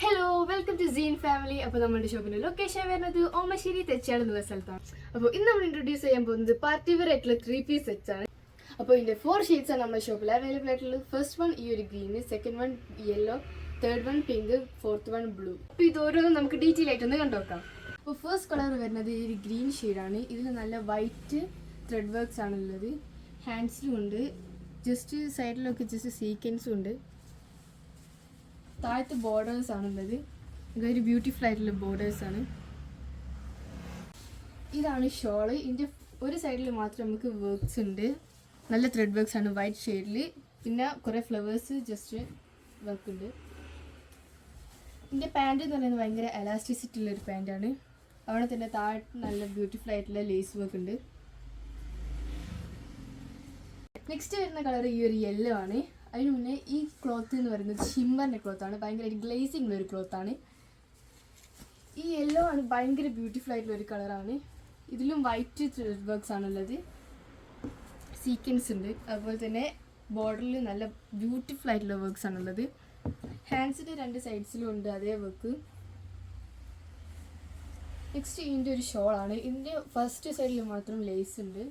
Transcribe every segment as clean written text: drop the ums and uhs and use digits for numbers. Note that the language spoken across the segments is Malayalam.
Hello welcome to scene family. അപ്പോൾ നമ്മുടെ ഷോപ്പിന്റെ ലൊക്കേഷൻ വരുന്നത് ഓമശ്ശേരി തെച്ചാട് എന്നുള്ള സ്ഥലത്താണ്. അപ്പോൾ ഇന്ന് നമ്മൾ ഇൻട്രൊഡ്യൂസ് ചെയ്യാൻ പോകുന്നത് പാർട്ടി വെയർ ആയിട്ടുള്ള 3-piece സെറ്റ്സ് ആണ്. അപ്പോൾ ഇതിന്റെ 4 ഷെയ്ഡ്സ് ആണ് നമ്മുടെ ഷോപ്പിൽ അവൈലബിൾ ആയിട്ടുള്ളത്. ഫസ്റ്റ് വൺ ഈ ഒരു green, second one yellow, third one pink, fourth one blue. അപ്പോൾ ഇത് ഓരോന്നും നമുക്ക് ഡീറ്റെയിൽ ആയിട്ടൊന്ന് കണ്ടുനോക്കാം. അപ്പോൾ ഫസ്റ്റ് കളർ വരുന്നത് ഈ ഒരു ഗ്രീൻ ഷെയ്ഡാണ്. ഇതിൽ നല്ല വൈറ്റ് ത്രെഡ് വർക്ക്സ് ആണുള്ളത്. ഹാൻഡ്സിലും ഉണ്ട്, ജസ്റ്റ് സൈഡിലൊക്കെ ജസ്റ്റ് സീക്വൻസും ഉണ്ട്. താഴത്ത് ബോർഡേഴ്സ് ആണുള്ളത്. ഇതൊരു ബ്യൂട്ടിഫുൾ ആയിട്ടുള്ള ബോർഡേഴ്സാണ്. ഇതാണ് ഷോള്. ഇതിൻ്റെ ഒരു സൈഡിൽ മാത്രം നമുക്ക് വർക്ക്സ് ഉണ്ട്. നല്ല ത്രെഡ് വർക്ക്സ് ആണ് വൈറ്റ് ഷെയ്ഡിൽ. പിന്നെ കുറേ ഫ്ലവേഴ്സ് ജസ്റ്റ് വർക്ക് ഉണ്ട്. ഇതിൻ്റെ പാൻറ് എന്ന് പറയുന്നത് ഭയങ്കര എലാസ്റ്റിസിറ്റി ഉള്ളൊരു പാൻറ്റാണ്. അവിടെ തന്നെ താഴെ നല്ല ബ്യൂട്ടിഫുൾ ആയിട്ടുള്ള ലേസ് വർക്ക് ഉണ്ട്. നെക്സ്റ്റ് വരുന്ന കളർ ഈ ഒരു യെല്ലോ ആണ്. അതിന് മുന്നേ ഈ ക്ലോത്ത് എന്ന് പറയുന്നത് ഷിമ്മറിൻ്റെ ക്ലോത്താണ്. ഭയങ്കരമായിട്ട് ഗ്ലേസിംഗ് ഉള്ളൊരു ക്ലോത്താണ്. ഈ യെല്ലോ ആണ് ഭയങ്കര ബ്യൂട്ടിഫുൾ ആയിട്ടുള്ള ഒരു കളറാണ്. ഇതിലും വൈറ്റ് ത്രെഡ് വർക്ക്സ് ആണുള്ളത്. സീക്വൻസ് ഉണ്ട്. അതുപോലെ തന്നെ ബോർഡറിൽ നല്ല ബ്യൂട്ടിഫുൾ ആയിട്ടുള്ള വർക്ക്സ് ആണുള്ളത്. ഹാൻഡ്സിൻ്റെ രണ്ട് സൈഡ്സിലും ഉണ്ട് അതേ വർക്ക്. നെക്സ്റ്റ് ഇതിൻ്റെ ഒരു ഷോളാണ്. ഇതിൻ്റെ ഫസ്റ്റ് സൈഡിൽ മാത്രം ലേസ് ഉണ്ട്.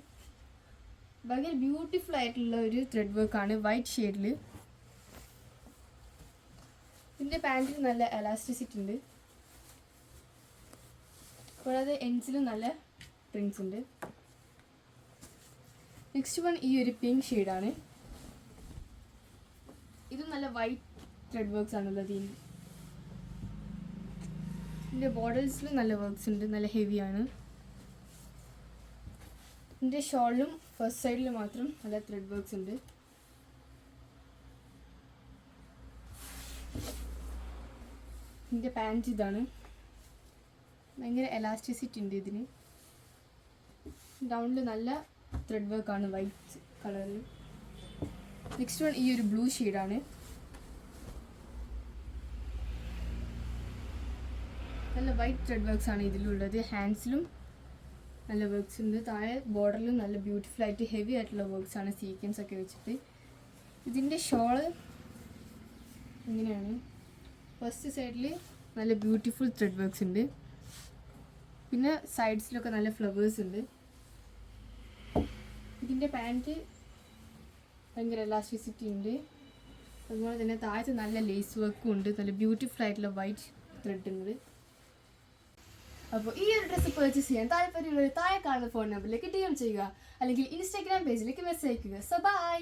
ഭയങ്കര ബ്യൂട്ടിഫുൾ ആയിട്ടുള്ള ഒരു ത്രെഡ് വർക്കാണ് വൈറ്റ് ഷെയ്ഡിൽ. ഇതിൻ്റെ പാൻറ്റിൽ നല്ല എലാസ്റ്റിസിറ്റി ഉണ്ട്. കൂടാതെ എൻസിലും നല്ല പ്രിൻസ് ഉണ്ട്. നെക്സ്റ്റ് വൺ ഈ ഒരു പിങ്ക് ഷെയ്ഡാണ്. ഇതും നല്ല വൈറ്റ് ത്രെഡ് വർക്ക്സ് ആണുള്ളത്. ഇതിൻ്റെ ബോർഡേഴ്സിൽ നല്ല വർക്ക്സ് ഉണ്ട്, നല്ല ഹെവിയാണ്. ഇതിൻ്റെ ഷോളിലും ഫസ്റ്റ് സൈഡിൽ മാത്രം നല്ല ത്രെഡ് വർക്ക്സ് ഉണ്ട്. ഇതിൻ്റെ പാൻറ്റ് ഇതാണ്. ഭയങ്കര എലാസ്റ്റിസിറ്റി ഉണ്ട് ഇതിന്. ഡൗണിൽ നല്ല ത്രെഡ് വർക്കാണ് വൈറ്റ് കളറിൽ. നെക്സ്റ്റ് വൺ ഈ ഒരു ബ്ലൂ ഷെയ്ഡാണ്. നല്ല വൈറ്റ് ത്രെഡ് വർക്ക്സ് ആണ് ഇതിലുള്ളത്. ഹാൻഡ്സിലും നല്ല വർക്ക്സ് ഉണ്ട്. താഴെ ബോർഡറിലും നല്ല ബ്യൂട്ടിഫുൾ ആയിട്ട് ഹെവി ആയിട്ടുള്ള വർക്ക്സ് ആണ് സീക്വൻസ് ഒക്കെ വെച്ചിട്ട്. ഇതിൻ്റെ ഷോള് ഇങ്ങനെയാണ്. ഫസ്റ്റ് സൈഡിൽ നല്ല ബ്യൂട്ടിഫുൾ ത്രെഡ് വർക്ക്സ് ഉണ്ട്. പിന്നെ സൈഡ്സിലൊക്കെ നല്ല ഫ്ലവേഴ്സ് ഉണ്ട്. ഇതിൻ്റെ പാൻറ്റ് ഭയങ്കര എലാസ്റ്റിസിറ്റി ഉണ്ട്. അതുപോലെ തന്നെ താഴത്ത് നല്ല ലേസ് വർക്കും ഉണ്ട്. നല്ല ബ്യൂട്ടിഫുൾ ആയിട്ടുള്ള വൈറ്റ് ത്രെഡ് ഉണ്ട്. അപ്പോൾ ഈ ഒരു ഡ്രസ്സ് പർച്ചേസ് ചെയ്യാൻ താല്പര്യമുള്ളവർ താഴെ കാണുന്ന ഫോൺ നമ്പറിലേക്ക് DM ചെയ്യുക, അല്ലെങ്കിൽ ഇൻസ്റ്റാഗ്രാം പേജിലേക്ക് മെസ്സേജ് അയയ്ക്കുക. So by.